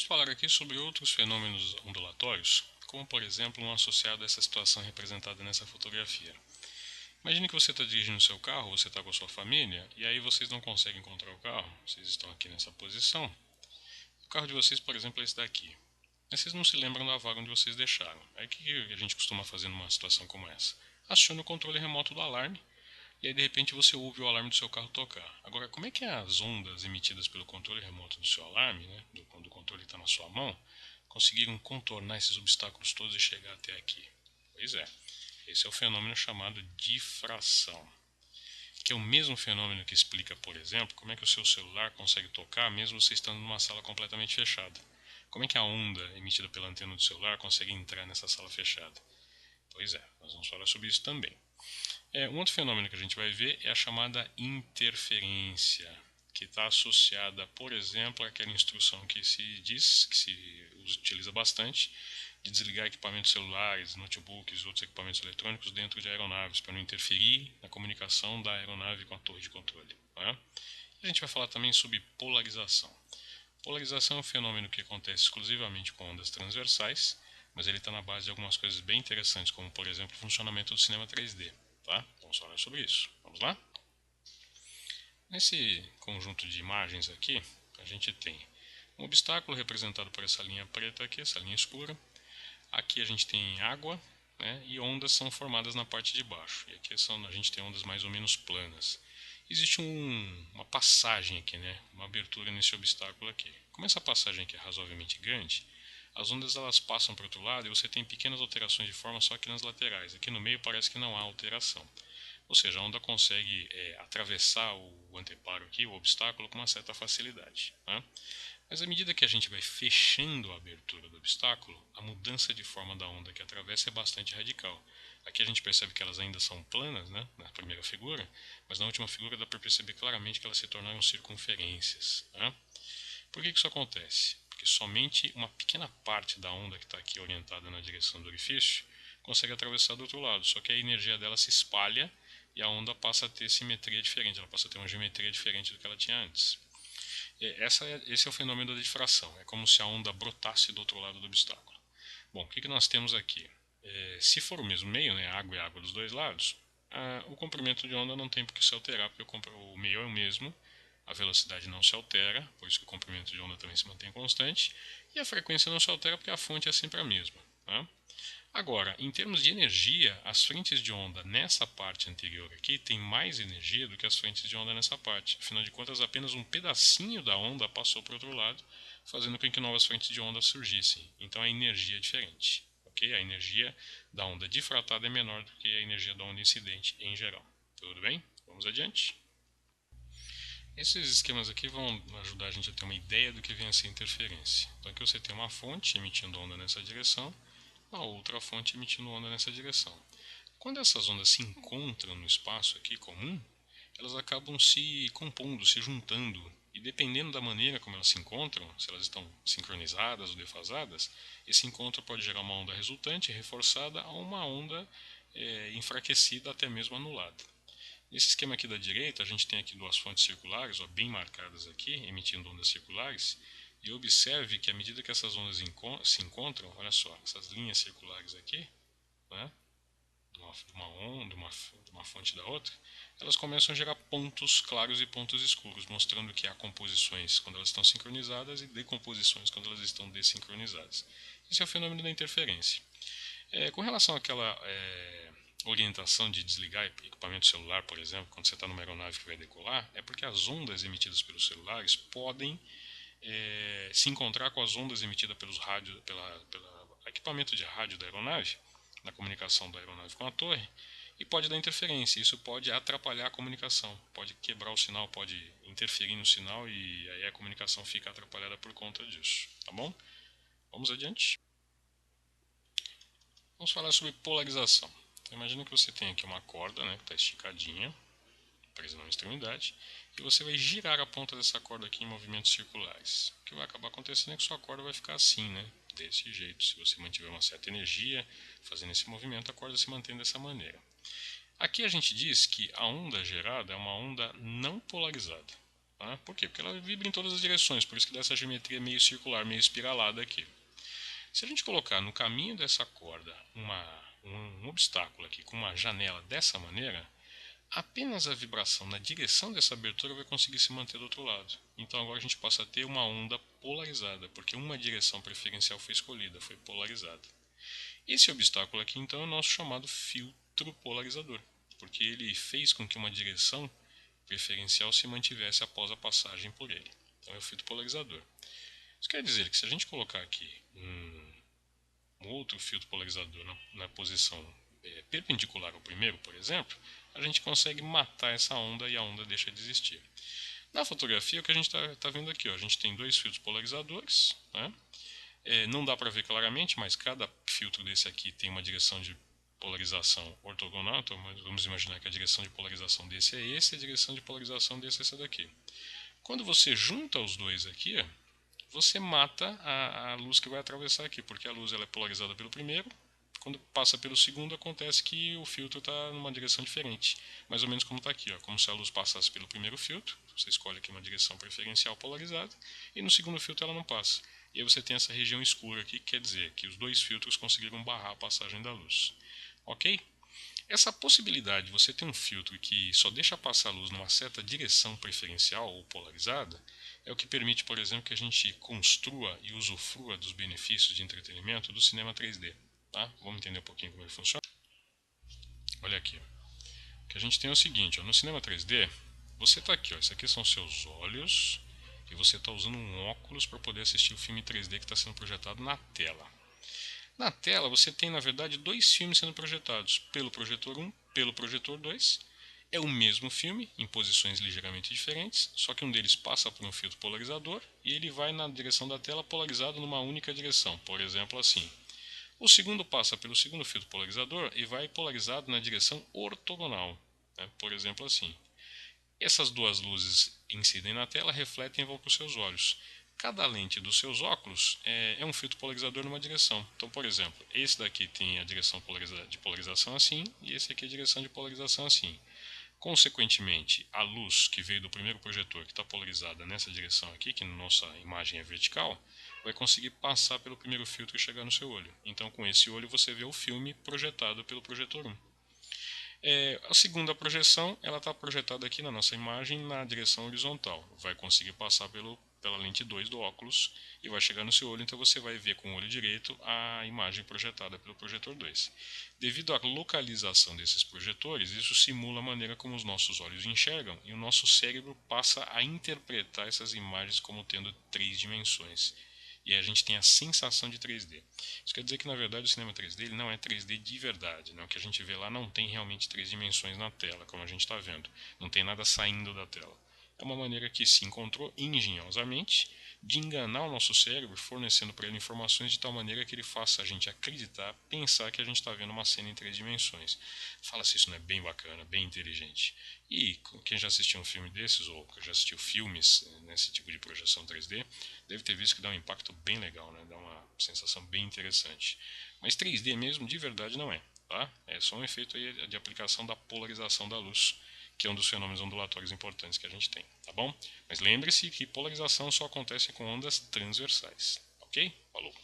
Vamos falar aqui sobre outros fenômenos ondulatórios, como por exemplo um associado a essa situação representada nessa fotografia. Imagine que você está dirigindo seu carro, você está com a sua família, e aí vocês não conseguem encontrar o carro, vocês estão aqui nessa posição. O carro de vocês, por exemplo, é esse daqui. Mas vocês não se lembram da vaga onde vocês deixaram. Aí o que a gente costuma fazer numa situação como essa? Aciona o controle remoto do alarme, e aí de repente você ouve o alarme do seu carro tocar. Agora, como é que as ondas emitidas pelo controle remoto do seu alarme, né, quando o controle está na sua mão, conseguiram contornar esses obstáculos todos e chegar até aqui? Pois é, esse é o fenômeno chamado difração, que é o mesmo fenômeno que explica, por exemplo, como é que o seu celular consegue tocar mesmo você estando numa sala completamente fechada. Como é que a onda emitida pela antena do celular consegue entrar nessa sala fechada? Pois é, nós vamos falar sobre isso também. Um outro fenômeno que a gente vai ver é a chamada interferência, que está associada, por exemplo, àquela instrução que se utiliza bastante, de desligar equipamentos celulares, notebooks e outros equipamentos eletrônicos dentro de aeronaves, para não interferir na comunicação da aeronave com a torre de controle. Né? A gente vai falar também sobre polarização. Polarização é um fenômeno que acontece exclusivamente com ondas transversais, mas ele está na base de algumas coisas bem interessantes, como por exemplo o funcionamento do cinema 3D. Tá? Vamos falar sobre isso. Vamos lá? Nesse conjunto de imagens aqui, a gente tem um obstáculo representado por essa linha preta aqui, essa linha escura. Aqui a gente tem água, né, e ondas são formadas na parte de baixo. E aqui a gente tem ondas mais ou menos planas. Existe uma passagem aqui, né, uma abertura nesse obstáculo aqui. Como essa passagem aqui é razoavelmente grande, as ondas elas passam para o outro lado e você tem pequenas alterações de forma só aqui nas laterais. Aqui no meio parece que não há alteração. Ou seja, a onda consegue atravessar o anteparo aqui, o obstáculo, com uma certa facilidade. Né? Mas à medida que a gente vai fechando a abertura do obstáculo, a mudança de forma da onda que atravessa é bastante radical. Aqui a gente percebe que elas ainda são planas, né, na primeira figura, mas na última figura dá para perceber claramente que elas se tornaram circunferências. Né? Por que isso acontece? Porque somente uma pequena parte da onda que está aqui orientada na direção do orifício consegue atravessar do outro lado, só que a energia dela se espalha e a onda passa a ter simetria diferente, ela passa a ter uma geometria diferente do que ela tinha antes. Esse é o fenômeno da difração, é como se a onda brotasse do outro lado do obstáculo. Bom, o que nós temos aqui? Se for o mesmo meio, né, água e água dos dois lados, o comprimento de onda não tem por que se alterar, porque o meio é o mesmo, a velocidade não se altera, por isso que o comprimento de onda também se mantém constante, e a frequência não se altera porque a fonte é sempre a mesma. Tá? Agora, em termos de energia, as frentes de onda nessa parte anterior aqui têm mais energia do que as frentes de onda nessa parte. Afinal de contas, apenas um pedacinho da onda passou para o outro lado, fazendo com que novas frentes de onda surgissem. Então a energia é diferente. Okay? A energia da onda difratada é menor do que a energia da onda incidente em geral. Tudo bem? Vamos adiante? Esses esquemas aqui vão ajudar a gente a ter uma ideia do que vem a ser interferência. Então aqui você tem uma fonte emitindo onda nessa direção, a outra fonte emitindo onda nessa direção. Quando essas ondas se encontram no espaço aqui comum, elas acabam se compondo, se juntando, e dependendo da maneira como elas se encontram, se elas estão sincronizadas ou defasadas, esse encontro pode gerar uma onda resultante reforçada a uma onda enfraquecida, até mesmo anulada. Nesse esquema aqui da direita, a gente tem aqui duas fontes circulares, ó, bem marcadas aqui, emitindo ondas circulares, e observe que à medida que essas ondas se encontram, olha só, essas linhas circulares aqui, né, de uma fonte da outra, elas começam a gerar pontos claros e pontos escuros, mostrando que há composições quando elas estão sincronizadas e decomposições quando elas estão desincronizadas. Esse é o fenômeno da interferência. Com relação àquela orientação de desligar equipamento celular, por exemplo, quando você está numa aeronave que vai decolar, é porque as ondas emitidas pelos celulares podem se encontrar com as ondas emitidas pelos rádios, pelo equipamento de rádio da aeronave, na comunicação da aeronave com a torre, e pode dar interferência. Isso pode atrapalhar a comunicação, pode quebrar o sinal, pode interferir no sinal e aí a comunicação fica atrapalhada por conta disso. Tá bom? Vamos adiante. Vamos falar sobre polarização. Então, imagina que você tem aqui uma corda, né, que está esticadinha, presa na extremidade, e você vai girar a ponta dessa corda aqui em movimentos circulares. O que vai acabar acontecendo é que sua corda vai ficar assim, né, desse jeito. Se você mantiver uma certa energia fazendo esse movimento, a corda se mantém dessa maneira. Aqui a gente diz que a onda gerada é uma onda não polarizada. Tá? Por quê? Porque ela vibra em todas as direções, por isso que dá essa geometria meio circular, meio espiralada aqui. Se a gente colocar no caminho dessa corda um obstáculo aqui com uma janela dessa maneira, apenas a vibração na direção dessa abertura vai conseguir se manter do outro lado. Então agora a gente passa a ter uma onda polarizada, porque uma direção preferencial foi escolhida, foi polarizada. Esse obstáculo aqui então é o nosso chamado filtro polarizador, porque ele fez com que uma direção preferencial se mantivesse após a passagem por ele. Então é o filtro polarizador. Isso quer dizer que se a gente colocar aqui um outro filtro polarizador na posição perpendicular ao primeiro, por exemplo, a gente consegue matar essa onda e a onda deixa de existir. Na fotografia, o que a gente está vendo aqui, ó, a gente tem dois filtros polarizadores, né? Não dá para ver claramente, mas cada filtro desse aqui tem uma direção de polarização ortogonal, então vamos imaginar que a direção de polarização desse é esse, e a direção de polarização desse é essa daqui. Quando você junta os dois aqui, você mata a luz que vai atravessar aqui, porque a luz ela é polarizada pelo primeiro, quando passa pelo segundo acontece que o filtro está numa direção diferente, mais ou menos como está aqui, ó, como se a luz passasse pelo primeiro filtro, você escolhe aqui uma direção preferencial polarizada, e no segundo filtro ela não passa. E aí você tem essa região escura aqui, que quer dizer que os dois filtros conseguiram barrar a passagem da luz. Ok? Essa possibilidade de você ter um filtro que só deixa passar a luz numa certa direção preferencial ou polarizada é o que permite, por exemplo, que a gente construa e usufrua dos benefícios de entretenimento do cinema 3D. Tá? Vamos entender um pouquinho como ele funciona? Olha aqui. O que a gente tem é o seguinte, ó, no cinema 3D, você está aqui, ó, isso aqui são seus olhos e você está usando um óculos para poder assistir o filme 3D que está sendo projetado na tela. Na tela você tem, na verdade, dois filmes sendo projetados, pelo projetor 1, pelo projetor 2. É o mesmo filme, em posições ligeiramente diferentes, só que um deles passa por um filtro polarizador e ele vai na direção da tela polarizado numa única direção, por exemplo assim. O segundo passa pelo segundo filtro polarizador e vai polarizado na direção ortogonal, né? Por exemplo assim. Essas duas luzes incidem na tela, refletem e vão para os seus olhos. Cada lente dos seus óculos é um filtro polarizador numa direção. Então, por exemplo, esse daqui tem a direção de polarização assim e esse aqui a direção de polarização assim. Consequentemente, a luz que veio do primeiro projetor, que está polarizada nessa direção aqui, que na nossa imagem é vertical, vai conseguir passar pelo primeiro filtro e chegar no seu olho. Então, com esse olho, você vê o filme projetado pelo projetor 1. A segunda projeção, ela está projetada aqui na nossa imagem na direção horizontal. Vai conseguir passar pela lente 2 do óculos e vai chegar no seu olho, então você vai ver com o olho direito a imagem projetada pelo projetor 2. Devido à localização desses projetores, isso simula a maneira como os nossos olhos enxergam e o nosso cérebro passa a interpretar essas imagens como tendo 3 dimensões. E aí a gente tem a sensação de 3D. Isso quer dizer que, na verdade, o cinema 3D ele não é 3D de verdade. Né? O que a gente vê lá não tem realmente 3 dimensões na tela, como a gente está vendo. Não tem nada saindo da tela. É uma maneira que se encontrou engenhosamente de enganar o nosso cérebro, fornecendo para ele informações de tal maneira que ele faça a gente acreditar, pensar que a gente está vendo uma cena em 3 dimensões. Fala se isso não é bem bacana, bem inteligente. E quem já assistiu um filme desses, ou já assistiu filmes nesse tipo de projeção 3D, deve ter visto que dá um impacto bem legal, né? Dá uma sensação bem interessante. Mas 3D mesmo, de verdade, não é. Tá? É só um efeito aí de aplicação da polarização da luz, que é um dos fenômenos ondulatórios importantes que a gente tem, tá bom? Mas lembre-se que polarização só acontece com ondas transversais, ok? Falou!